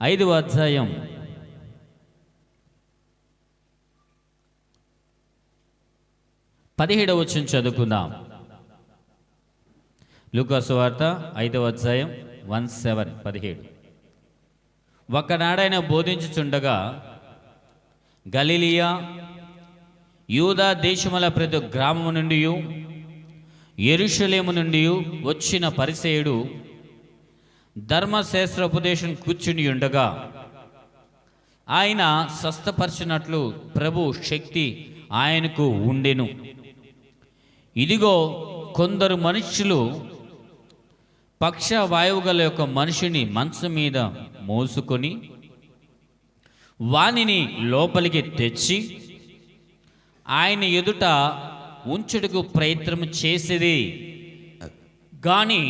5వ అధ్యాయం 17వ వచనం చదువుకుందాం. లూకా సువార్త 5వ అధ్యాయం 17. ఒకనాడైన బోధించుచుండగా గలిలియా యూదా దేశముల ప్రతి గ్రామము నుండి యెరూషలేము నుండి వచ్చిన పరిసయ్యుడు ధర్మశాస్త్రోపదేశం కూర్చుని ఉండగా ఆయన స్వస్థపరిచినట్లు ప్రభు శక్తి ఆయనకు ఉండెను. ఇదిగో కొందరు మనుష్యులు పక్షవాయువు గల యొక్క మనిషిని మంచం మీద మోసుకొని వానిని లోపలికి తెచ్చి ఆయన ఎదుట ఉంచుటకు ప్రయత్నం చేసేది. కానీ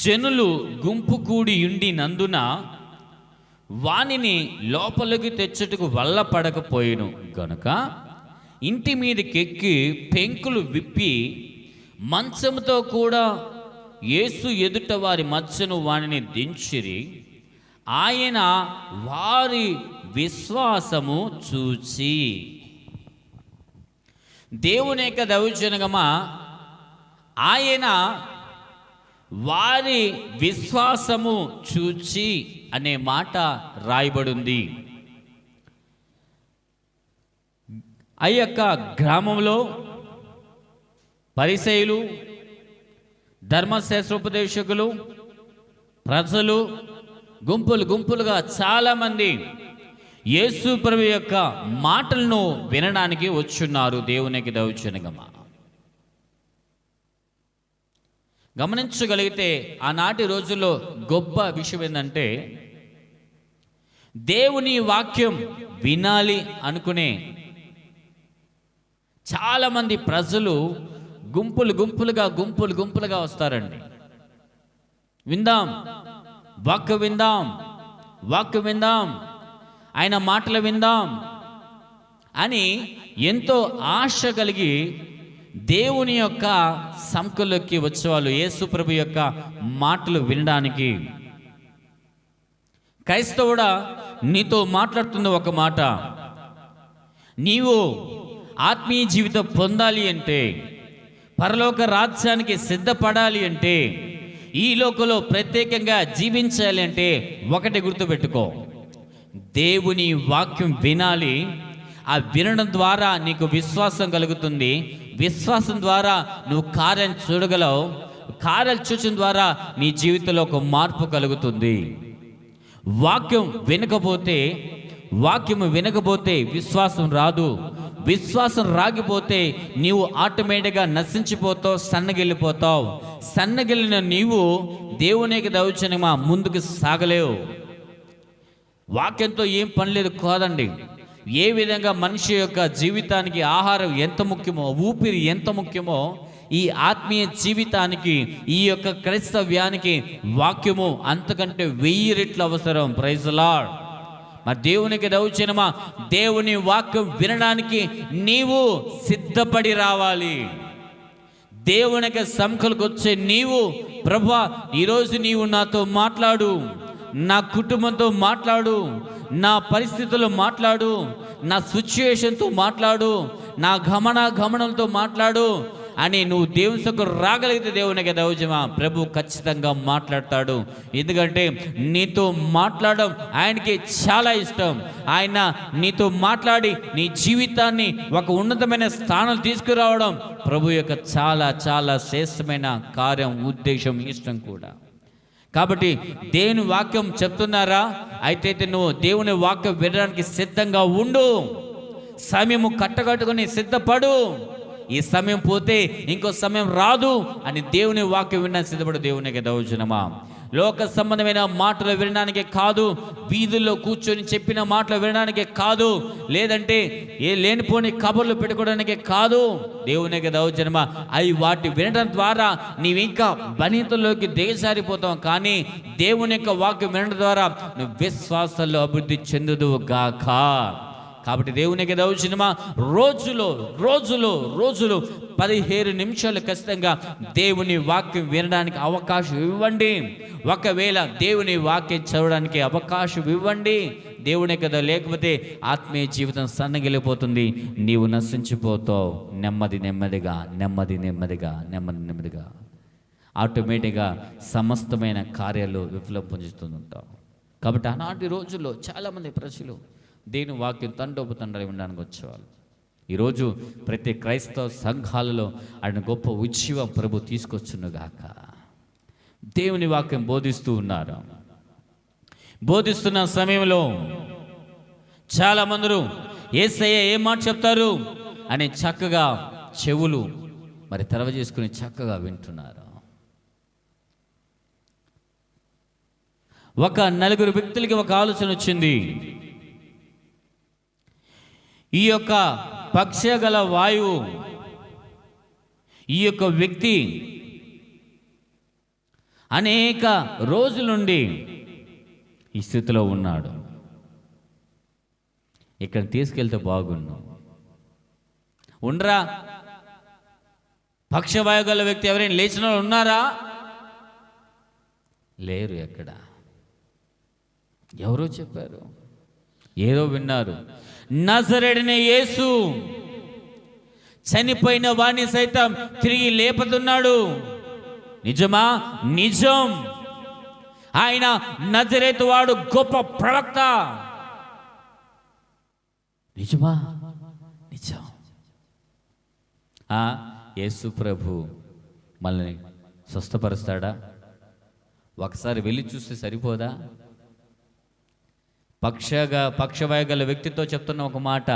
జనులు గుంపు కూడి ఉండినందున వానిని లోపలికి తెచ్చుటకు వల్ల పడకపోయేను గనుక ఇంటి మీదకెక్కి పెంకులు విప్పి మంచంతో కూడా యేసు ఎదుట వారి మధ్యను వానిని దించిరి. ఆయన వారి విశ్వాసము చూచి, దేవుని యొక్క దౌర్జన్యమా, ఆయన వారి విశ్వాసము చూచి అనే మాట రాయబడింది. ఆ యొక్క గ్రామంలో పరిసయ్యులు, ధర్మశాస్త్రోపదేశకులు, ప్రజలు గుంపులు గుంపులుగా చాలామంది యేసు ప్రభు యొక్క మాటలను వినడానికి వచ్చున్నారు. దేవునికి దౌర్జన్యమా గమనించగలిగితే ఆనాటి రోజుల్లో గొప్ప విషయం ఏంటంటే, దేవుని వాక్యం వినాలి అనుకునే చాలామంది ప్రజలు గుంపులు గుంపులుగా వస్తారండి. విందాం, వాక్కు విందాం, ఆయన మాటలు విందాం అని ఎంతో ఆశ కలిగి దేవుని యొక్క సంఖ్యలోకి వచ్చేవాళ్ళు యేసు ప్రభు యొక్క మాటలు వినడానికి. క్రైస్తవుడా, నీతో మాట్లాడుతున్న ఒక మాట, నీవు ఆత్మీయ జీవితం పొందాలి అంటే, పరలోక రాజ్యానికి సిద్ధపడాలి అంటే, ఈ లోకంలో ప్రత్యేకంగా జీవించాలి అంటే ఒకటి గుర్తుపెట్టుకో, దేవుని వాక్యం వినాలి. ఆ వినడం ద్వారా నీకు విశ్వాసం కలుగుతుంది. విశ్వాసం ద్వారా నువ్వు కార్యం చూడగలవు. కార్యాలు చూసిన ద్వారా నీ జీవితంలో ఒక మార్పు కలుగుతుంది. వాక్యం వినకపోతే విశ్వాసం రాదు. విశ్వాసం రాగిపోతే నీవు ఆటోమేటిక్గా నశించిపోతావు, సన్నగిల్లిపోతావు. సన్నగిల్లిన నీవు దేవునికి దౌర్జన్యమా ముందుకు సాగలేవు. వాక్యంతో ఏం పని లేదు కాదండి. ఏ విధంగా మనిషి యొక్క జీవితానికి ఆహారం ఎంత ముఖ్యమో, ఊపిరి ఎంత ముఖ్యమో, ఈ ఆత్మీయ జీవితానికి, ఈ యొక్క క్రైస్తవ్యానికి వాక్యము అంతకంటే 1000 రెట్లు అవసరం. Praise the Lord. మరి దేవునికి దౌర్జన్యమా, దేవుని వాక్యం వినడానికి నీవు సిద్ధపడి రావాలి. దేవునికి సంఖ్యలకు వచ్చే నీవు, ప్రభువా ఈరోజు నీవు నాతో మాట్లాడు, నా కుటుంబంతో మాట్లాడు, నా పరిస్థితుల్లో మాట్లాడు, నా సిచ్యుయేషన్తో మాట్లాడు, నా గమనంతో మాట్లాడు అని నువ్వు దేవుని సొక్క రాగలిగితే దేవునికి దౌర్జన్యమా, ప్రభు ఖచ్చితంగా మాట్లాడతాడు. ఎందుకంటే నీతో మాట్లాడడం ఆయనకి చాలా ఇష్టం. ఆయన నీతో మాట్లాడి నీ జీవితాన్ని ఒక ఉన్నతమైన స్థానం తీసుకురావడం ప్రభు యొక్క చాలా చాలా శ్రేష్టమైన కార్యం, ఉద్దేశం, ఇష్టం కూడా. కాబట్టి దేవుని వాక్యం చెప్తున్నారా? అయితే నువ్వు దేవుని వాక్యం వినడానికి సిద్ధంగా ఉండు. సమయము కట్టకట్టుకుని సిద్ధపడు. ఈ సమయం పోతే ఇంకో సమయం రాదు అని దేవుని వాక్యం వినడానికి సిద్ధపడు. దేవునికి దౌర్జన్యమా, లోక సంబంధమైన మాటలు వినడానికి కాదు, వీధుల్లో కూర్చొని చెప్పిన మాటలు వినడానికి కాదు, లేదంటే ఏ లేనిపోని కబుర్లు పెట్టుకోవడానికి కాదు. దేవునికి దౌర్జన్యమా, అవి వాటి వినడం ద్వారా నీవు ఇంకా బలహీనతలోకి దిగజారిపోతావు. కానీ దేవుని యొక్క వాక్యం వినడం ద్వారా నువ్వు విశ్వాసంలో అభివృద్ధి చెందుదువు గాక. కాబట్టి దేవునికి దౌర్జన్యమా, రోజులో 15 నిమిషాలు ఖచ్చితంగా దేవుని వాక్యం వినడానికి అవకాశం ఇవ్వండి. ఒకవేళ దేవుని వాక్యం చదవడానికి అవకాశం ఇవ్వండి. దేవునే కదా, లేకపోతే ఆత్మీయ జీవితం సన్నగిలిపోతుంది, నీవు నశించిపోతావు. నెమ్మదిగా ఆటోమేటిక్గా సమస్తమైన కార్యాలు విఫలం పొందుతుంటావు. కాబట్టి ఆనాటి రోజుల్లో చాలామంది ప్రజలు దేవుని వాక్యం తండోపుతండలు వినడానికి వచ్చేవాళ్ళు. ఈరోజు ప్రతి క్రైస్తవ సంఘాలలో ఆయన గొప్ప ఉజ్జీవం ప్రభు తీసుకొచ్చునుగాక. దేవుని వాక్యం బోధిస్తున్న సమయంలో చాలామంది యేసయ్య ఏం మాట చెప్తారు అని చక్కగా చెవులు మరి తెరవ చేసుకుని చక్కగా వింటున్నారు. ఒక 4 వ్యక్తులకి ఒక ఆలోచన వచ్చింది. ఈ యొక్క పక్షగల వాయువు, ఈ యొక్క వ్యక్తి అనేక రోజుల నుండి ఈ స్థితిలో ఉన్నాడు. ఇక్కడ తీసుకెళ్తే బాగున్నాం. ఉండరా? పక్షవాయు గల వ్యక్తి ఎవరైనా లేచిన వాళ్ళు ఉన్నారా? లేరు. ఎక్కడ? ఎవరో చెప్పారు, ఏదో విన్నారు. నజరేయుడైన యేసు చనిపోయిన వాణ్ణి సైతం తిరిగి లేపుతున్నాడు. నిజమా? నిజం. ఆయన నజరేతు వాడు గొప్ప ప్రవక్త. నిజమా? నిజం. యేసు ప్రభు మనల్ని స్వస్థపరుస్తాడా? ఒకసారి వెళ్ళి చూస్తే సరిపోదా? పక్షవాయు గల వ్యక్తితో చెప్తున్న ఒక మాట,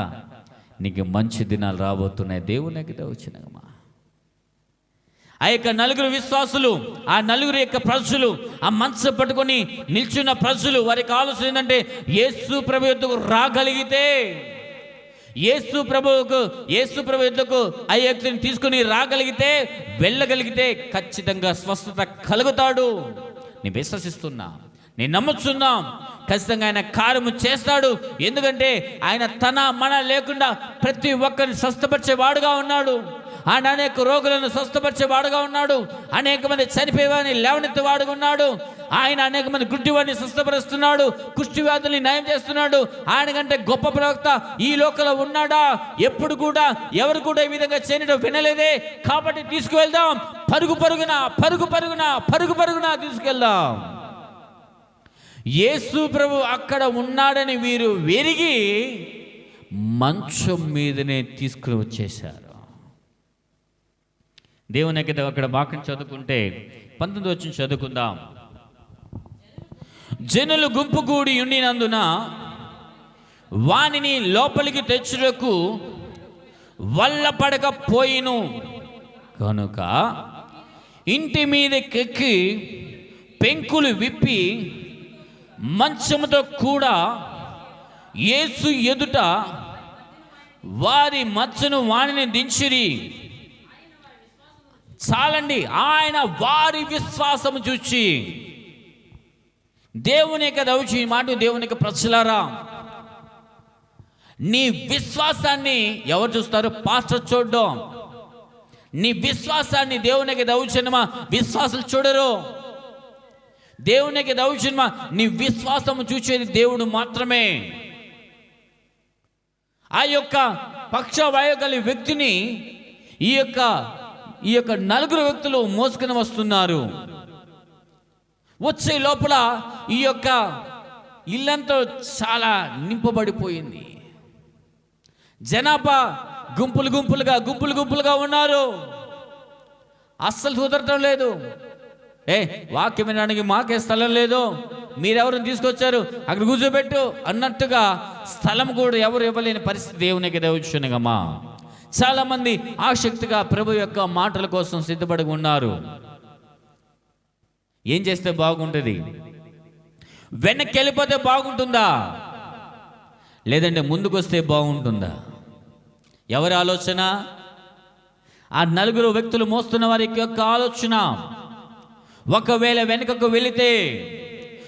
నీకు మంచి దినాలు రాబోతున్నాయి. దేవునికి వచ్చినమ్మా. ఆ యొక్క 4 విశ్వాసులు, ఆ 4 యొక్క ప్రజలు, ఆ మనసు పట్టుకొని నిల్చున్న ప్రజలు, వారికి ఆలోచన ఏంటంటే యేసు ప్రభు యొద్దకు రాగలిగితే, యేసు ప్రభు యొద్దకు ఆ వ్యక్తిని తీసుకుని రాగలిగితే, వెళ్ళగలిగితే ఖచ్చితంగా స్వస్థత కలుగుతాడు. నేను విశ్వసిస్తున్నా, నేను నమ్ముచున్నాం. ఖచ్చితంగా ఆయన కార్యము చేస్తాడు. ఎందుకంటే ఆయన తన మన లేకుండా ప్రతి ఒక్కరిని స్వస్థపరిచేవాడుగా ఉన్నాడు. ఆయన అనేక రోగులను స్వస్థపరిచేవాడుగా ఉన్నాడు. అనేక మంది చనిపోయేవాడిని లేవనెత్తేవాడుగా ఉన్నాడు. ఆయన అనేక మంది గుడ్డివాడిని స్వస్థపరుస్తున్నాడు. కుష్టి వ్యాధుల్ని నయం చేస్తున్నాడు. ఆయన కంటే గొప్ప ప్రవక్త ఈ లోకంలో ఉన్నాడా? ఎప్పుడు కూడా ఎవరు కూడా ఈ విధంగా చేయడం వినలేదే. కాబట్టి తీసుకువెళ్దాం, పరుగు పరుగున తీసుకెళ్దాం. యేసు ప్రభు అక్కడ ఉన్నాడని వీరు వెరిగి మంచం మీదనే తీసుకుని వచ్చేశారు. దేవుని అక్కడ వాక్యం చదువుకుంటే 19వ వచనం చదువుకుందాం. జనులు గుంపు కూడి ఉండినందున వానిని లోపలికి తెచ్చుటకు వల్ల పడకపోయిను కనుక ఇంటి మీదకెక్కి పెంకులు విప్పి మంచముతో కూడా యేసు ఎదుట వారి మచ్చను వాణిని దించిరి. చాలండి. ఆయన వారి విశ్వాసము చూచి, దేవుని దౌచి మాట, దేవుని ప్రజలారా, నీ విశ్వాసాన్ని ఎవరు చూస్తారు? పాస్టర్ చూడడం. నీ విశ్వాసాన్ని దేవునికి దౌచనమా విశ్వాసాలు చూడరు. దేవునికి దౌచనమా నీ విశ్వాసము చూసేది దేవుడు మాత్రమే. ఆ యొక్క పక్షవాయు గల వ్యక్తిని ఈ యొక్క 4 వ్యక్తులు మోసుకుని వస్తున్నారు. వచ్చే లోపల ఈ యొక్క ఇల్లంతా చాలా నింపబడిపోయింది. జనాభా గుంపులుగా ఉన్నారు. అస్సలు కుదరటం లేదు. వాక్యం వినడానికి మాకే స్థలం లేదు, మీరెవరిని తీసుకొచ్చారు, అక్కడ కూర్చోబెట్టు అన్నట్టుగా స్థలం కూడా ఎవరు ఇవ్వలేని పరిస్థితి దేవునికి దేవుచునగమా. చాలా మంది ఆసక్తిగా ప్రభు యొక్క మాటల కోసం సిద్ధపడి ఉన్నారు. ఏం చేస్తే బాగుంటుంది? వెనక్కి వెళ్ళిపోతే బాగుంటుందా, లేదంటే ముందుకు వస్తే బాగుంటుందా? ఎవరి ఆలోచన? ఆ 4 వ్యక్తులు మోస్తున్న వారి యొక్క ఆలోచన. ఒకవేళ వెనుకకు వెళితే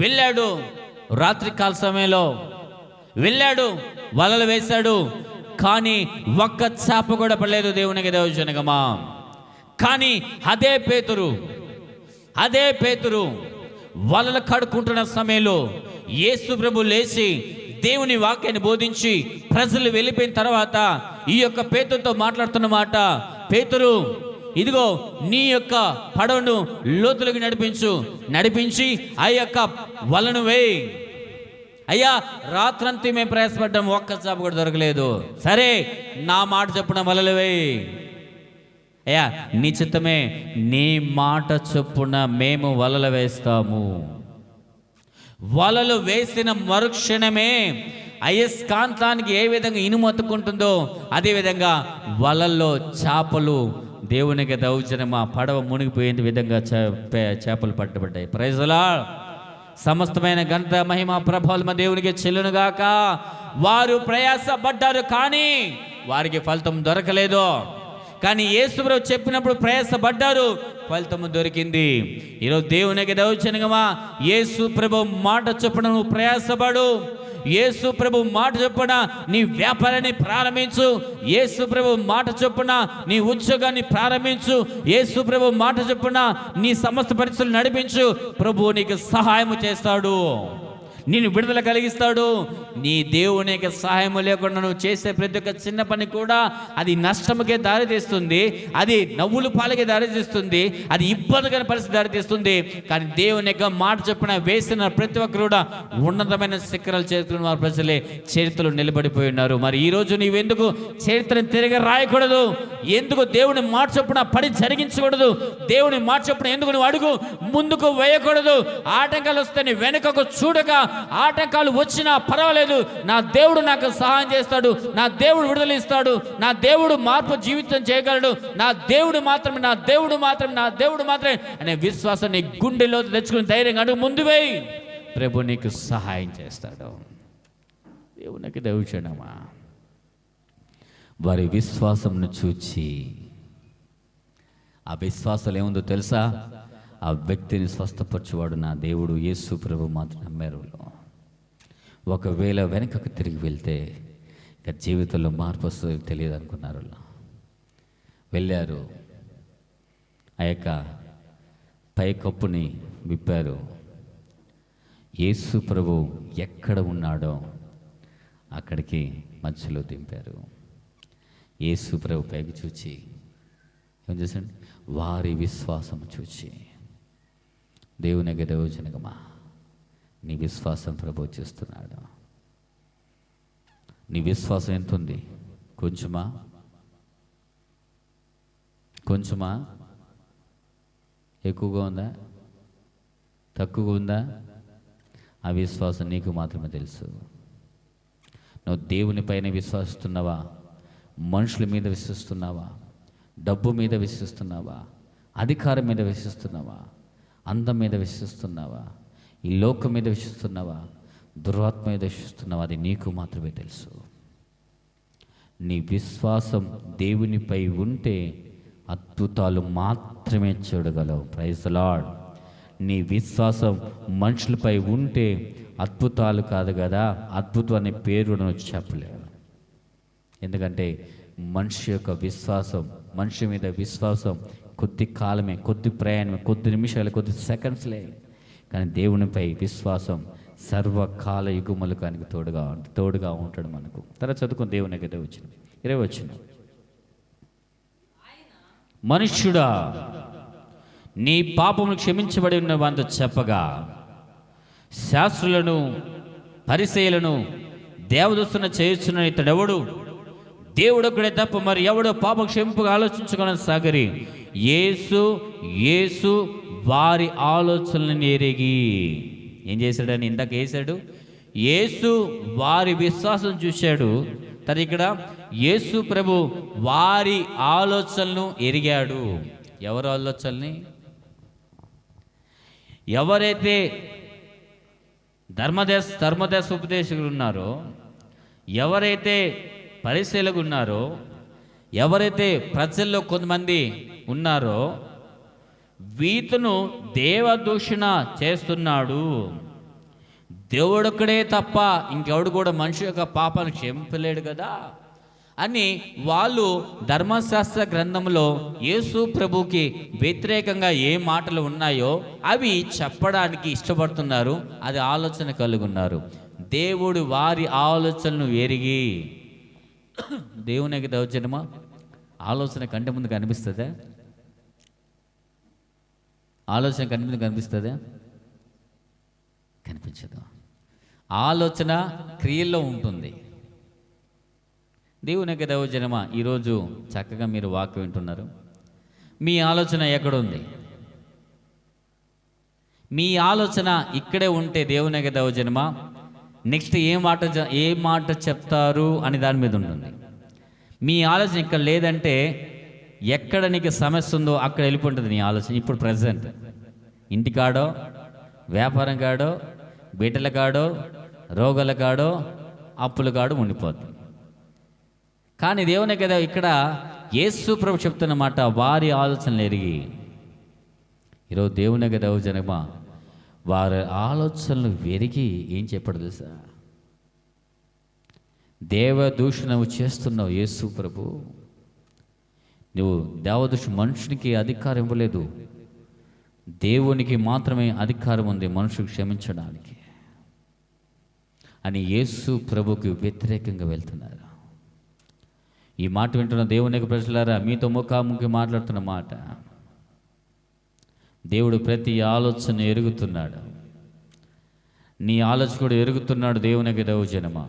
వెళ్ళాడు, రాత్రికాల సమయంలో వెళ్ళాడు, వలలు వేశాడు, కానీ ఒక్క చేప కూడా పడలేదు. దేవునికి దైవజనమా. కానీ అదే పేతురు వలలు కడుక్కుంటున్న సమయంలో యేసు ప్రభు లేచి దేవుని వాక్యాన్ని బోధించి ప్రజలు వెళ్ళిపోయిన తర్వాత ఈ యొక్క పేతురుతో మాట్లాడుతున్న మాట, పేతురు, ఇదిగో నీ యొక్క పడవను లోతులకు నడిపించి ఆ యొక్క వలను వేయి. అయ్యా, రాత్రంతా మేము ప్రయాసపడ్డాం, ఒక్క చేప కూడా దొరకలేదు. సరే, నా మాట చొప్పున వలలు వేయి. అయ్యా, నీ చిత్తమే, నీ మాట చొప్పున మేము వలలు వేస్తాము. వలలు వేసిన మరుక్షణమే అయస్కాంతానికి ఏ విధంగా ఇనుము అతుక్కుంటుందో అదేవిధంగా వలల్లో చేపలు, దేవునికి దౌర్జన్యమా, పడవ మునిగిపోయే విధంగా చేపలు పట్టబడ్డాయి. Praise the lord. సమస్తమైన ఘనత మహిమ ప్రభావాలు మా దేవునికి చెల్లునుగాక. వారు ప్రయాసపడ్డారు కానీ వారికి ఫలితం దొరకలేదు. కానీ యేసు ప్రభు చెప్పినప్పుడు ప్రయాసపడ్డారు, ఫలితము దొరికింది. ఈరోజు దేవునికి దౌర్జన్యమా, యేసు ప్రభు మాట చొప్పున నువ్వు ప్రయాసపడు. యేసు ప్రభు మాట చొప్పున నీ వ్యాపారాన్ని ప్రారంభించు. యేసు ప్రభు మాట చొప్పున నీ ఉద్యోగాన్ని ప్రారంభించు. యేసు ప్రభు మాట చొప్పున నీ సమస్త పరిస్థితులు నడిపించు. ప్రభు నీకు సహాయం చేస్తాడు, నేను విడుదల కలిగిస్తాడు. నీ దేవునికి సహాయం లేకుండా నువ్వు చేసే ప్రతి ఒక్క చిన్న పని కూడా అది నష్టముకే దారితీస్తుంది, అది నవ్వులు పాలకే దారితీస్తుంది, అది ఇబ్బందికర పరిస్థితి దారితీస్తుంది. కానీ దేవుని యొక్క మాట చొప్పున వేసిన ప్రతి ఒక్కరు కూడా ఉన్నతమైన శిఖరాలు చేరుకున్న వారి ప్రజలే చరిత్రలో నిలబడిపోయి ఉన్నారు. మరి ఈరోజు నీవెందుకు చరిత్రను తిరిగి రాయకూడదు? ఎందుకు దేవుని మాట చొప్పున పడి జరిగించకూడదు? దేవుని మాట చొప్పున ఎందుకు నువ్వు అడుగు ముందుకు వేయకూడదు? ఆటంకాలు వస్తే నీ వెనుకకు చూడక, ఆటంకాలు వచ్చినా పర్వాలేదు, నా దేవుడు నాకు సహాయం చేస్తాడు, నా దేవుడు విడుదల ఇస్తాడు, నా దేవుడు మార్పు జీవితం చేయగలడు, నా దేవుడు మాత్రమే అనే విశ్వాసం నీ గుండెలో తెచ్చుకుని ధైర్యంగా అడుగు ముందు వేయి. ప్రభు నీకు సహాయం చేస్తాడు. దేవునికి దైవజనమా, వారి విశ్వాసంను చూచి, ఆ విశ్వాసాలు ఏముందో తెలుసా? ఆ వ్యక్తిని స్వస్థపరచువాడు నా దేవుడు యేసు ప్రభు మాత్రం నమ్మారు. ఒకవేళ వెనకకు తిరిగి వెళ్తే ఇక జీవితంలో మార్పు వస్తుంది తెలియదు అనుకున్నారు. వెళ్ళారు, ఆ యొక్క పైకప్పుని విప్పారు. యేసు ప్రభు ఎక్కడ ఉన్నాడో అక్కడికి మధ్యలో దింపారు. యేసు ప్రభు పైకి చూచి ఏం చేశాడు? వారి విశ్వాసం చూచి, దేవునికి దైవజనమా, నీ విశ్వాసం ప్రభు చేస్తున్నాడు. నీ విశ్వాసం ఎంత ఉంది? కొంచెమా ఎక్కువగా ఉందా? తక్కువగా ఉందా? ఆ విశ్వాసం నీకు మాత్రమే తెలుసు. నువ్వు దేవుని పైన విశ్వసిస్తున్నావా? మనుషుల మీద విశ్వసిస్తున్నావా? డబ్బు మీద విశ్వసిస్తున్నావా? అధికారం మీద విశ్వసిస్తున్నావా? అందం మీద విశ్వసిస్తున్నావా? ఈ లోకం మీద విశ్వసిస్తున్నావా? దురాత్మ మీద విశ్వసిస్తున్నావా? అది నీకు మాత్రమే తెలుసు. నీ విశ్వాసం దేవునిపై ఉంటే అద్భుతాలు మాత్రమే చూడగలవు. Praise the lord. నీ విశ్వాసం మనుషులపై ఉంటే అద్భుతాలు కాదు కదా, అద్భుతం అనే పేరు చెప్పలేవు. ఎందుకంటే మనిషి యొక్క విశ్వాసం, మనిషి మీద విశ్వాసం కొద్ది కాలమే, కొద్ది ప్రయాణమే, కొద్ది నిమిషాలు, కొద్ది సెకండ్స్లే. కానీ దేవునిపై విశ్వాసం సర్వకాల యుగములకానికి తోడుగా ఉంటాడు మనకు. తర్వాత చదువుకుని దేవునికి వచ్చిన 20 వచ్చిన, మనుష్యుడా నీ పాపములు క్షమించబడి ఉన్నవంత చెప్పగా శాస్త్రులను పరిసయ్యులను దేవదూతను చేయుచున్న ఇతడెవడు? దేవుడొక్కడే తప్ప మరి ఎవడో పాప క్షమింపుగా ఆలోచించుకున్న సాగరి. యేసు వారి ఆలోచనలను ఎరిగి ఏం చేశాడని ఇందాక వేశాడు. యేసు వారి విశ్వాసం చూశాడు. తను ఇక్కడ యేసు ప్రభు వారి ఆలోచనలను ఎరిగాడు. ఎవరి ఆలోచనని? ఎవరైతే ధర్మదేశ ఉపదేశకులు ఉన్నారో, ఎవరైతే పరిశీలకు ఉన్నారో, ఎవరైతే ప్రజల్లో కొంతమంది ఉన్నారో, వీతను దేవదూషణ చేస్తున్నాడు, దేవుడొక్కడే తప్ప ఇంకెవడు కూడా మనిషి యొక్క పాపాన్ని క్షమించలేడు కదా అని వాళ్ళు ధర్మశాస్త్ర గ్రంథంలో యేసు ప్రభుకి వ్యతిరేకంగా ఏ మాటలు ఉన్నాయో అవి చెప్పడానికి ఇష్టపడుతున్నారు. అది ఆలోచన కలిగి ఉన్నారు. దేవుడు వారి ఆలోచనను ఎరిగి, దేవునికి దౌర్జన్యమా ఆలోచన కంటి ముందు కనిపిస్తుందా? ఆలోచన కంటి ముందు కనిపిస్తుందా? కనిపించదు. ఆలోచన క్రియల్లో ఉంటుంది. దేవునికి దౌర్జన్యమా ఈరోజు చక్కగా మీరు వాక్యం వింటున్నారు. మీ ఆలోచన ఎక్కడుంది? మీ ఆలోచన ఇక్కడే ఉంటే దేవునికి దౌర్జన్యమా నెక్స్ట్ ఏ మాట చెప్తారు అని దాని మీద ఉంటుంది. మీ ఆలోచన ఇక్కడ లేదంటే ఎక్కడ నీకు సమస్య ఉందో అక్కడ వెళ్ళిపోతుంది నీ ఆలోచన. ఇప్పుడు ప్రజెంట్ ఇంటికాడో, వ్యాపారం కాడో, బిడ్డల కాడో, రోగాల కాడో, అప్పుల కాడో ఉండిపోద్ది. కానీ దేవుని కదా ఇక్కడ యేసు ప్రభు చెప్తున్నమాట, వారి ఆలోచనలు ఎరిగి. ఈరోజు దేవుని కదా జనమా వారి ఆలోచనలు ఎరిగి ఏం చెప్పాడు తెలుసా? దేవదూషణవు చేస్తున్నావు యేసు ప్రభు, నువ్వు దేవదూషణ మనుషునికి అధికారం ఇవ్వలేదు, దేవునికి మాత్రమే అధికారం ఉంది మనుషులు క్షమించడానికి అని యేసు ప్రభుకి వ్యతిరేకంగా వెళ్తున్నారు. ఈ మాట వింటున్న దేవునికి ప్రజలారా, మీతో ముఖాముఖి మాట్లాడుతున్న మాట, దేవుడు ప్రతి ఆలోచన ఎరుగుతున్నాడు. నీ ఆలోచన కూడా ఎరుగుతున్నాడు. దేవునికి దౌర్జన్యమా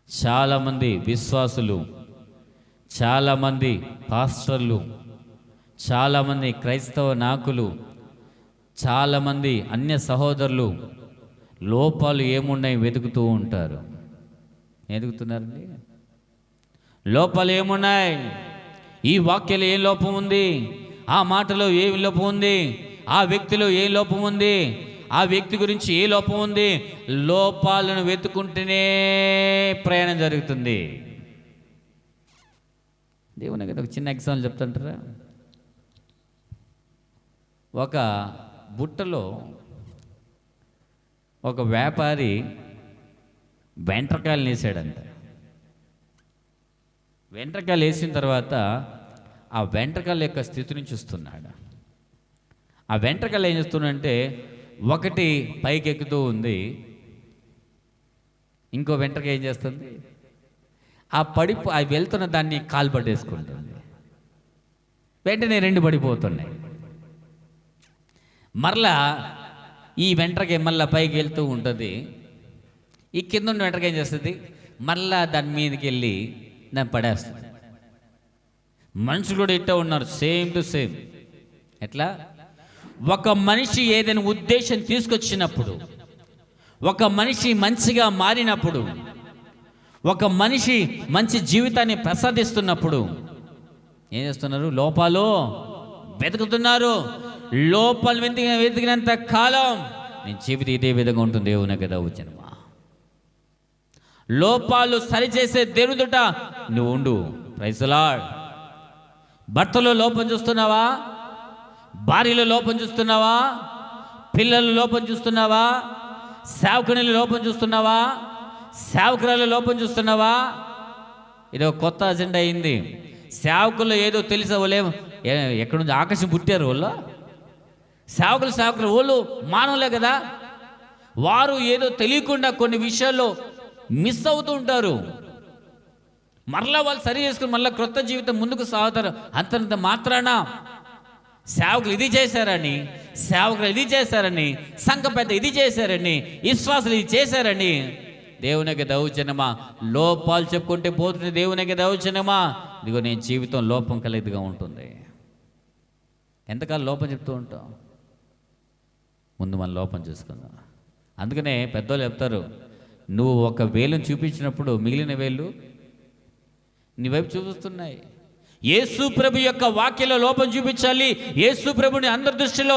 చాలామంది విశ్వాసులు, చాలామంది పాస్టర్లు, చాలామంది క్రైస్తవ నాయకులు, చాలామంది అన్య సహోదరులు లోపాలు ఏమున్నాయి వెతుకుతూ ఉంటారు. ఎదుగుతున్నారండి. లోపాలు ఏమున్నాయి? ఈ వాక్యలో ఏ లోపం ఉంది, ఆ మాటలో ఏ లోపం ఉంది, ఆ వ్యక్తిలో ఏ లోపం ఉంది, ఆ వ్యక్తి గురించి ఏ లోపం ఉంది. లోపాలను వెతుకుంటేనే ప్రయాణం జరుగుతుంది. దేవుని ఒక చిన్న ఎగ్జాంపుల్ చెప్తుంటారా? ఒక బుట్టలో ఒక వ్యాపారి వెంట్రకాయలు వేసాడంట. వెంట్రకాయలు వేసిన తర్వాత ఆ వెంట్రకాయల యొక్క స్థితిని చూస్తున్నాడు. ఆ వెంట్రకాయలు ఏం చేస్తున్నాడంటే, ఒకటి పైకి ఎక్కుతూ ఉంది, ఇంకో వెంట్రకాయ ఏం చేస్తుంది, ఆ వెళ్తున్న దాన్ని కాలు పట్టేసుకుంటుంది. వెంటనే రెండు పడిపోతున్నాయి. మరలా ఈ వెంట్రకాయ మళ్ళీ పైకి వెళ్తూ ఉంటుంది. ఈ కింద ఉన్న వెంట్రకాయ ఏం చేస్తుంది, మళ్ళా దాని మీదకి వెళ్ళి దాన్ని పడేస్తుంది. మనుషులు కూడా ఇట్లా ఉన్నారు, సేమ్ టు సేమ్. ఎట్లా? ఒక మనిషి ఏదైనా ఉద్దేశం తీసుకొచ్చినప్పుడు, ఒక మనిషి మంచిగా మారినప్పుడు, ఒక మనిషి మంచి జీవితాన్ని ప్రసాదిస్తున్నప్పుడు ఏం చేస్తున్నారు? లోపాలు వెతుకుతున్నారు. లోపాలు వెతికినంత కాలం నీ జీవితం ఇదే విధంగా ఉంటుంది. దేవుని కదా వచ్చినమా లోపాలు సరిచేసే దేవుడుట నువ్వు ఉండు. Praise the lord. భర్తలో లోపం చూస్తున్నావా? భార్యలో లోపం చూస్తున్నావా? పిల్లల లోపం చూస్తున్నావా? సేవకునిలో లోపం చూస్తున్నావా? సేవకురాల లోపం చూస్తున్నావా? ఇది ఒక కొత్త అజెండా అయింది. సేవకుల్లో ఏదో తెలిసవలే, ఎక్కడి నుంచి ఆకాశం పుట్టారు వాళ్ళు. సేవకులు వాళ్ళు మానవులే కదా, వారు ఏదో తెలియకుండా కొన్ని విషయాల్లో మిస్ అవుతూ ఉంటారు. మరలా వాళ్ళు సరి చేసుకుని మళ్ళీ క్రొత్త జీవితం ముందుకు సాగుతారు. అంతంత మాత్రాన సేవకులు ఇది చేశారని, సేవకులు ఇది చేశారని, సంఘ పెద్ద ఇది చేశారని, విశ్వాసులు ఇది చేశారని దేవునికి దౌర్జన్యమా లోపాలు చెప్పుకుంటే పోతుంది. దేవునికి దౌర్జన్యమా ఇదిగో నేను జీవితం లోపం కలిగిదిగా ఉంటుంది. ఎంతకాలం లోపం చెప్తూ ఉంటాం? ముందు మన లోపం చూసుకుందాం. అందుకనే పెద్దోళ్ళు చెప్తారు, నువ్వు ఒక వేలును చూపించినప్పుడు మిగిలిన వేళ్ళు నీ వైపు చూపిస్తున్నాయి. యేసు ప్రభు యొక్క వాక్యలో లోపం చూపించాలి, యేసు ప్రభుని అందరి దృష్టిలో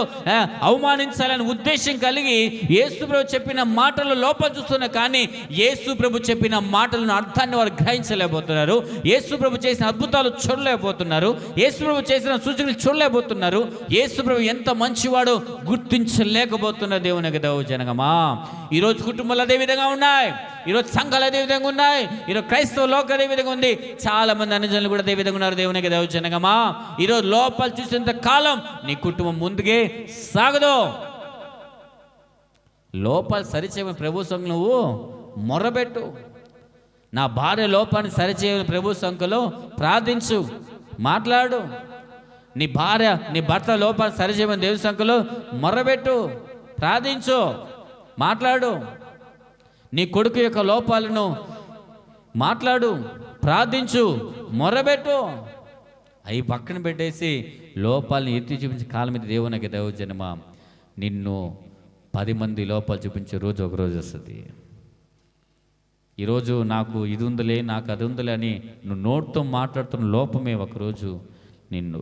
అవమానించాలని ఉద్దేశం కలిగి యేసు ప్రభు చెప్పిన మాటల్లో లోపం చూస్తున్నారు. కానీ యేసు ప్రభు చెప్పిన మాటలను అర్థాన్ని వారు గ్రహించలేకపోతున్నారు. యేసు ప్రభు చేసిన అద్భుతాలు చూడలేకపోతున్నారు. యేసు ప్రభు చేసిన సూచనలు చూడలేకపోతున్నారు. యేసు ప్రభు ఎంత మంచివాడో గుర్తించలేకపోతున్నారు. దేవునికి దైవజనమా, ఈరోజు కుటుంబాలు అదే విధంగా ఉన్నాయి, ఈరోజు సంఘాలు అదే విధంగా ఉన్నాయి, ఈరోజు క్రైస్తవ లోకం అదే విధంగా ఉంది, చాలా మంది అన్యజనులు కూడా అదే విధంగా ఉన్నారు. దేవునికి దైవజనమా, ఈరోజు లోపాలు చూసేంత కాలం నీ కుటుంబం ముందుకే సాగదు. లోపాలు సరిచేయమని ప్రభు సంఘం నువ్వు మొర్రబెట్టు. నా భార్య లోపాన్ని సరిచేయమని ప్రభు సంఘంలో ప్రార్థించు, మాట్లాడు. నీ భర్త లోపాన్ని సరిచేయమని దేవుని సంఘంలో మొర్రబెట్టు, ప్రార్థించు, మాట్లాడు. నీ కొడుకు యొక్క లోపాలను మాట్లాడు, ప్రార్థించు, మొర్రబెట్టు. అవి పక్కన పెట్టేసి లోపాలను ఎత్తి చూపించే కాలం మీద దేవునికి దైవజనమా, నిన్ను 10 మంది లోపాలు చూపించే రోజు ఒకరోజు వస్తుంది. ఈరోజు నాకు ఇది ఉందిలే, నాకు అది ఉందిలే అని నువ్వు నోటితో మాట్లాడుతున్న లోపమే ఒకరోజు నిన్ను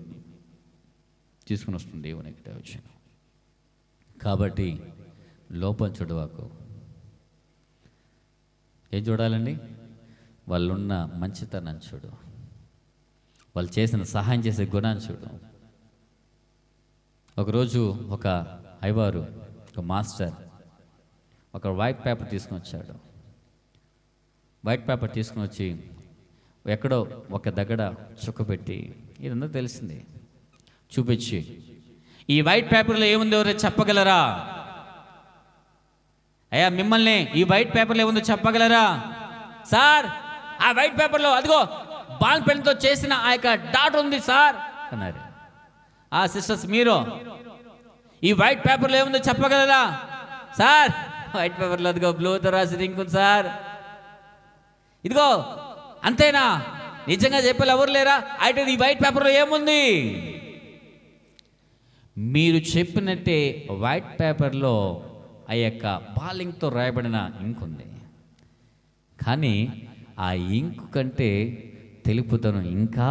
తీసుకుని వస్తుంది దేవునికి దైవజనం. కాబట్టి లోపం చూడవాకు. ఏం చూడాలండి? వాళ్ళున్న మంచితనాన్ని చూడు, వాళ్ళు చేసిన సహాయం చేసే గుణాన్ని చూడు. ఒకరోజు ఒక అయ్యవారు, ఒక మాస్టర్ ఒక వైట్ పేపర్ తీసుకుని వచ్చాడు. వైట్ పేపర్ తీసుకుని వచ్చి ఎక్కడో ఒక దగ్గర చుక్క పెట్టి, ఇదంతా తెలిసింది, చూపించి, ఈ వైట్ పేపర్లో ఏముంది ఎవరో చెప్పగలరా? అయ్యా మిమ్మల్ని, ఈ వైట్ పేపర్లో ఏముందో చెప్పగలరా? సార్, ఆ వైట్ పేపర్లో అదిగో బాల్ పెన్తో చేసిన ఆ యొక్క డాట్ ఉంది సార్ అన్నారు. ఆ సిస్టర్స్, మీరు ఈ వైట్ పేపర్లో ఏముందో చెప్పగలరా? సార్, వైట్ పేపర్లో అదిగో బ్లూతో రాసి ఇంక్ ఉంది సార్. ఇదిగో అంతేనా? నిజంగా చెప్పాలి ఎవరు లేరా? అయితే ఈ వైట్ పేపర్లో ఏముంది? మీరు చెప్పినట్టే వైట్ పేపర్లో ఆ యొక్క బాలింగ్తో రాయబడిన ఇంక్ ఉంది, కానీ ఆ ఇంక్ కంటే తెలుపుతనం ఇంకా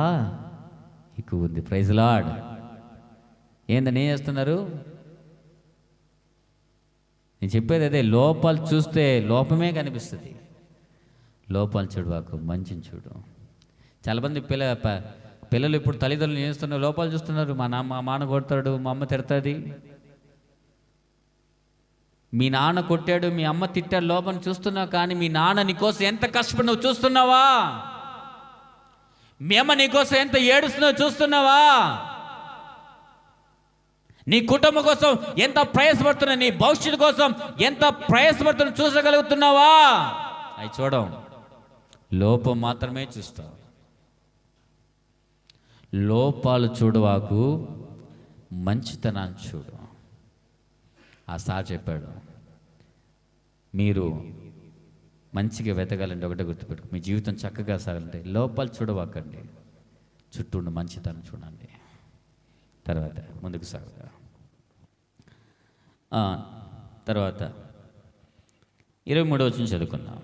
ఎక్కువ ఉంది. Praise Lord. ఏందని ఏం చేస్తున్నారు? నేను చెప్పేది అదే, లోపాలు చూస్తే లోపమే కనిపిస్తుంది. లోపాలు చూడవాకు, మంచిని చూడు. చాలామంది పిల్లలు ఇప్పుడు తల్లిదండ్రులు ఏం చేస్తున్నారు? లోపాలు చూస్తున్నారు. మా నాన్న కొడతాడు, మా అమ్మ తిడతాది, మీ నాన్న కొట్టాడు, మీ అమ్మ తిట్టాడు, లోపం చూస్తున్నావు. కానీ మీ నాన్న నీకోసం ఎంత కష్టపడి నువ్వు చూస్తున్నావా? మీ అమ్మ నీకోసం ఎంత ఏడుస్తున్నావు చూస్తున్నావా? నీ కుటుంబం కోసం ఎంత ప్రయాసపడుతున్నా, నీ భవిష్యత్తు కోసం ఎంత ప్రయాసపడుతున్నా చూసగలుగుతున్నావా? అవి చూడం, లోపం మాత్రమే చూస్తావు. లోపాలు చూడవాకు, మంచితనాన్ని చూడు. ఆ సార్ చెప్పాడు, మీరు మంచిగా వెతకాలంటే ఒకటే గుర్తుపెట్టుకో, మీ జీవితం చక్కగా సాగాలంటే లోపాలు చూడవాకండి, చుట్టూ ఉన్న మంచితనం చూడండి, తర్వాత ముందుకు సాగుతా. తర్వాత 23వ వచనం చదువుకుందాం.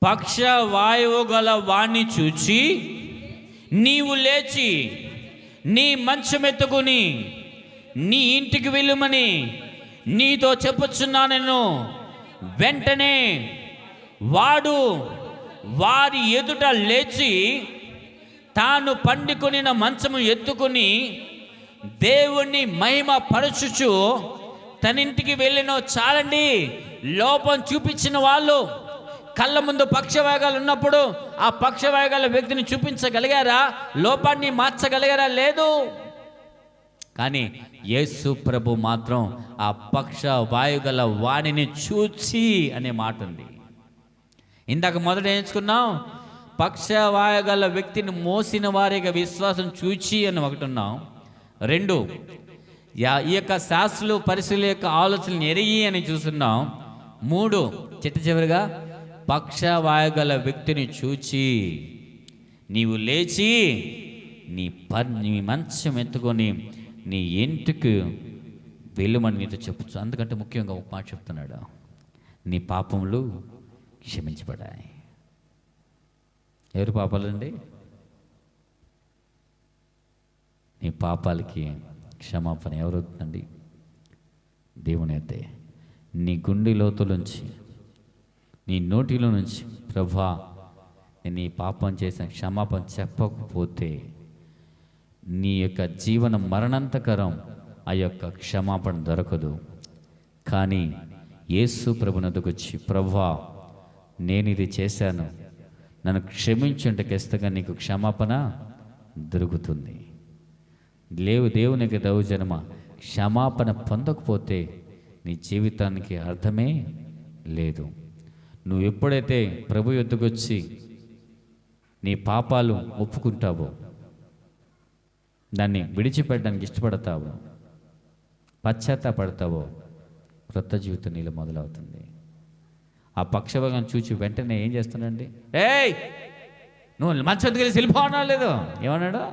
పక్షవాయువు గల వాణ్ణి చూచి నీవు లేచి నీ మంచమెత్తుకుని నీ ఇంటికి వెళ్ళమని నీతో చెప్పుచున్నా. నేను వెంటనే వాడు వారి ఎదుట లేచి తాను పండుకొని మంచము ఎత్తుకుని దేవుణ్ణి మహిమ పరచుచు తన ఇంటికి వెళ్ళినో. చాలండి, లోపం చూపించిన వాళ్ళు కళ్ళ ముందు పక్షవాయుగాలు ఉన్నప్పుడు ఆ పక్షవాయుగాల వ్యక్తిని చూపించగలిగారా? లోపాన్ని మార్చగలిగారా? లేదు. కానీ యేసు ప్రభు మాత్రం ఆ పక్షవాయుగల వాణిని చూచి అనే మాట ఉంది. ఇందాక మొదట ఎంచుకున్నాం, పక్షవాయుగల వ్యక్తిని మోసిన వారిగా విశ్వాసం చూచి అని ఒకటి ఉన్నాం. 2, ఈ యొక్క శాస్త్రులు పరిశీలి యొక్క ఆలోచనలు ఎరిగి అని చూస్తున్నాం. 3, చిట్ట చివరిగా పక్షవాయగల వ్యక్తిని చూచి నీవు లేచి నీ మంచం ఎత్తుకొని నీ ఇంటికి వెళ్ళమని నీతో చెప్పచ్చు. అందుకంటే ముఖ్యంగా ఒక మాట చెప్తున్నాడు, నీ పాపములు క్షమించబడాయి. ఎవరి పాపాలండి? నీ పాపాలకి క్షమాపణ ఎవరవుతుందండి? దేవుని అయితే. నీ గుండె లోతులోంచి, నీ నోటిలో నుంచి ప్రభా నేను ఈ పాపం చేసిన క్షమాపణ చెప్పకపోతే నీ యొక్క జీవనం మరణాంతకరం, ఆ యొక్క క్షమాపణ దొరకదు. కానీ యేసు ప్రభునొద్దకు వచ్చి ప్రభా నేను ఇది చేశాను, నన్ను క్షమించుంటే ఖచ్చితంగా నీకు క్షమాపణ దొరుకుతుంది. దేవునికి దౌర్జన్మ క్షమాపణ పొందకపోతే నీ జీవితానికి అర్థమే లేదు. నువ్వు ఎప్పుడైతే ప్రభు యొద్దకు వచ్చి నీ పాపాలు ఒప్పుకుంటావో, దాన్ని విడిచిపెట్టడానికి ఇష్టపడతావో, పశ్చాత్తాపడతావో, క్రొత్త జీవితం నీలో మొదలవుతుంది. ఆ పక్షభాగం చూచి వెంటనే ఏం చేస్తానండి? ఏయ్ నువ్వు మంచందుకు వెళ్ళి వెళ్ళిపోవడం లేదు. ఏమన్నాడు?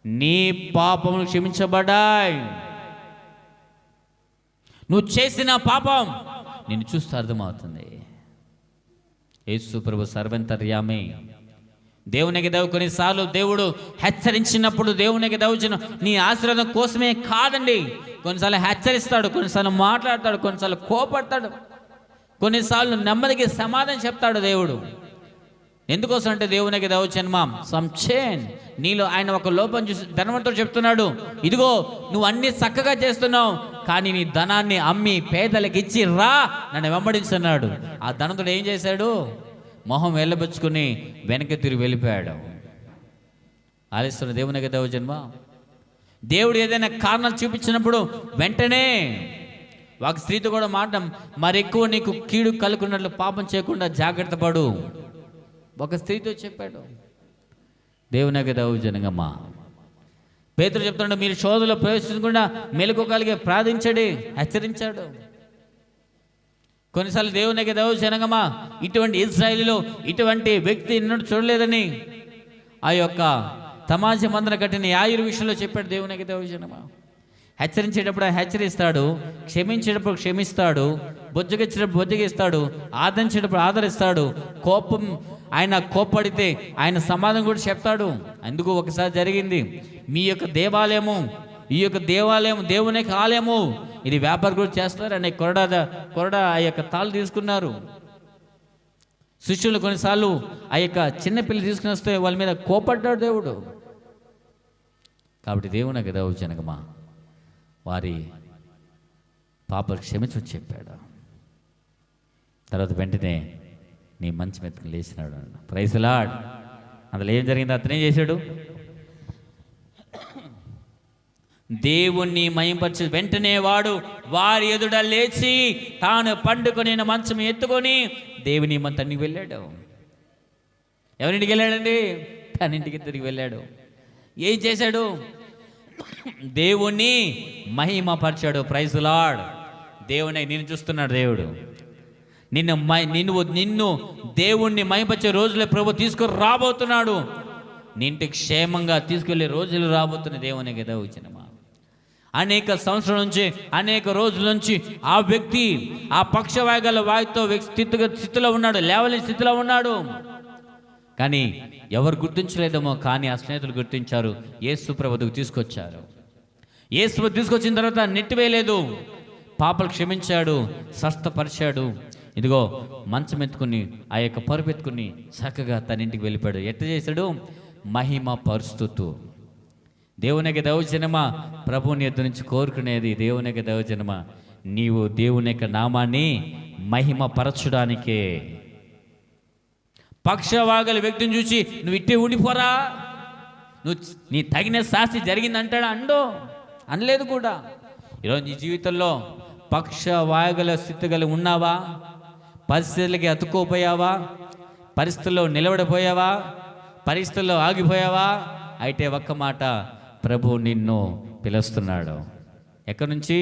నీ పాపములు క్షమించబడ్డాయి. నువ్వు చేసిన పాపం నిన్ను చూస్తే అర్థమవుతుంది. యేసు ప్రభు సర్వంతర్యామి. దేవునికి దౌ కొన్నిసార్లు దేవుడు హెచ్చరించినప్పుడు దేవునికి దౌర్జన్యం నీ ఆశీర్వాదం కోసమే కాదండి. కొన్నిసార్లు హెచ్చరిస్తాడు, కొన్నిసార్లు మాట్లాడతాడు, కొన్నిసార్లు కోపడతాడు, కొన్నిసార్లు నెమ్మదికి సమాధానం చెప్తాడు దేవుడు. ఎందుకోసం అంటే దేవునికి దౌర్జన్యం సంచేన్ నీలో ఆయన ఒక లోపం చూసి ధనవంతుడు చెప్తున్నాడు, ఇదిగో నువ్వు అన్ని చక్కగా చేస్తున్నావు, కానీ నీ ధనాన్ని అమ్మి పేదలకు ఇచ్చి రా నన్ను వెంబడించున్నాడు. ఆ ధనవంతుడు ఏం చేశాడు? మొహం వెళ్ళబుచ్చుకుని వెనక్కి తిరిగి వెళ్ళిపోయాడు. ఆలస్యం దేవునికి దౌర్జన్యం. దేవుడు ఏదైనా కారణాలు చూపించినప్పుడు వెంటనే ఒక స్త్రీతో కూడా మాట, మరెక్కువ నీకు కీడు కలుకున్నట్లు పాపం చేయకుండా జాగ్రత్త పడు ఒక స్త్రీతో చెప్పాడు. దేవునికి దౌర్జన్యమా. పేతురు చెప్తున్నాడు, మీరు శోధనలో ప్రవేశించకుండా మెలకువగలిగే ప్రార్థించండి, హెచ్చరించాడు. కొన్నిసార్లు దేవునికి దౌర్జన్యమా, ఇటువంటి ఇశ్రాయేలులో ఇటువంటి వ్యక్తి ఎన్నడూ చూడలేదని ఆ యొక్క తమాషా మందన కట్టిన యాయిరు విషయంలో చెప్పాడు. దేవునికి దౌర్జన్యమా. హెచ్చరించేటప్పుడు హెచ్చరిస్తాడు, క్షమించేటప్పుడు క్షమిస్తాడు, బొజ్జగిచ్చేటప్పుడు బొజ్జగిస్తాడు, ఆదరించేటప్పుడు ఆదరిస్తాడు. కోపం ఆయన కోప్పడితే ఆయన సమాధానం కూడా చెప్తాడు. అందుకు ఒకసారి జరిగింది, మీ యొక్క దేవాలయము, ఈ యొక్క దేవాలయం దేవునికి ఆలయము, ఇది వ్యాపారం కూడా చేస్తారు అనే కొరడా ఆ యొక్క తాళ్ళు తీసుకున్నారు. శిష్యులు కొన్నిసార్లు ఆ యొక్క చిన్నపిల్లలు తీసుకుని వస్తే వాళ్ళ మీద కోపడ్డాడు దేవుడు. కాబట్టి దేవునికి దౌర్జన్యమా వారి పాపలు క్షమించమని చెప్పాడు. తర్వాత వెంటనే నీ మంచం ఎత్తుకుని లేచినాడు. Praise lord. అందులో ఏం జరిగింది? అతను ఏం చేశాడు? దేవుణ్ణి మహింపరచు. వెంటనే వాడు వారి ఎదుట లేచి తాను పండుకొని మంచం ఎత్తుకొని దేవుని తన్నికి వెళ్ళాడు. ఎవరింటికి వెళ్ళాడండి? తన ఇంటికి తిరిగి వెళ్ళాడు. ఏం చేశాడు? దేవుణ్ణి మహిమపరిచాడు. Praise lord. దేవుని నిన్ను చూస్తున్నాడు దేవుడు. నిన్ను దేవుణ్ణి మహిమపరిచే రోజులే ప్రభు తీసుకొని రాబోతున్నాడు. నీ ఇంటికి క్షేమంగా తీసుకెళ్లే రోజులు రాబోతున్నాయి. దేవునికి దౌర్జన్యమా. అనేక సంవత్సరాల నుంచి, అనేక రోజుల నుంచి ఆ వ్యక్తి ఆ పక్షవాయుగల వాయుతో స్థితిలో ఉన్నాడు, లేవలేని స్థితిలో ఉన్నాడు. కానీ ఎవరు గుర్తించలేదేమో, కానీ ఆ స్నేహితులు గుర్తించారు. యేసు ప్రభువుకు తీసుకొచ్చారు. యేసు తీసుకొచ్చిన తర్వాత నెట్టివేయలేదు, పాపలు క్షమించాడు, స్వస్థపరిచాడు. ఇదిగో మంచం ఎత్తుకుని ఆ యొక్క పరుపు ఎత్తుకుని చక్కగా తన ఇంటికి వెళ్ళిపోయాడు. ఎట్లా చేశాడు? మహిమ పరుస్తూ. దేవునికి దౌర్జన్యమా. ప్రభువుని ఎద్దు నుంచి కోరుకునేది దేవునికి దౌర్జన్యమా. నీవు దేవుని యొక్క నామాన్ని మహిమ పరచడానికే. పక్షవాగల వ్యక్తిని చూసి నువ్వు ఇట్టే ఉండిపోరా, నువ్వు నీ తగిన శాస్తి జరిగిందంటాడా? అనలేదు కూడా. ఈరోజు నీ జీవితంలో పక్షవాయుగల స్థితి కలిగి ఉన్నావా? పరిస్థితులకి అతుక్కోపోయావా? పరిస్థితుల్లో నిలబడిపోయావా? పరిస్థితుల్లో ఆగిపోయావా? అయితే ఒక్క మాట, ప్రభు నిన్ను పిలుస్తున్నాడు. ఎక్కడి నుంచి?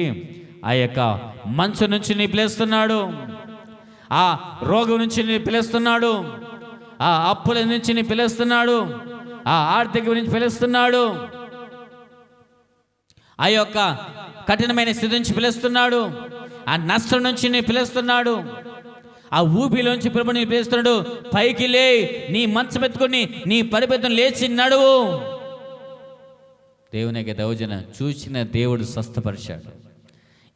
ఆ యొక్క మంచు నుంచి నీ పిలుస్తున్నాడు. ఆ రోగం నుంచి నేను పిలుస్తున్నాడు, ఆ అప్పుల నుంచి నేను పిలుస్తున్నాడు, ఆ ఆర్థిక నుంచి పిలుస్తున్నాడు, ఆ యొక్క కఠినమైన స్థితి నుంచి పిలుస్తున్నాడు, ఆ నష్టం నుంచి నేను పిలుస్తున్నాడు, ఆ ఊపిలోంచి ప్రభు నేను పిలుస్తున్నాడు. పైకి లే, నీ మంచం ఎత్తుకొని నీ పరిపెత్తును లేచి నడువు. దేవునికి దౌర్జన చూసిన దేవుడు స్వస్థపరిచాడు.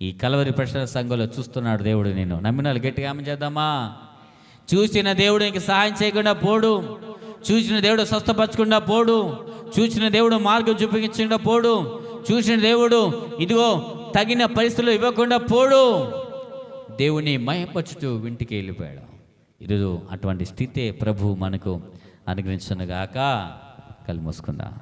ఈ కలవరి ప్రశ్న సంఘంలో చూస్తున్నాడు దేవుడు. నేను నమ్మిన వాళ్ళు గట్టిగా ఆమె చేద్దామా? చూసిన దేవుడు నీకు సహాయం చేయకుండా పోడు, చూసిన దేవుడు స్వస్థపరచకుండా పోడు, చూసిన దేవుడు మార్గం చూపించకుండా పోడు, చూసిన దేవుడు ఇదిగో తగిన పరిస్థితులు ఇవ్వకుండా పోడు. దేవుని మహిమపరచుతూ ఇంటికి వెళ్ళిపోయాడు. ఈరోజు అటువంటి స్థితే ప్రభు మనకు అనుగ్రహించునుగాక. కళ్ళు మూసుకుందాం.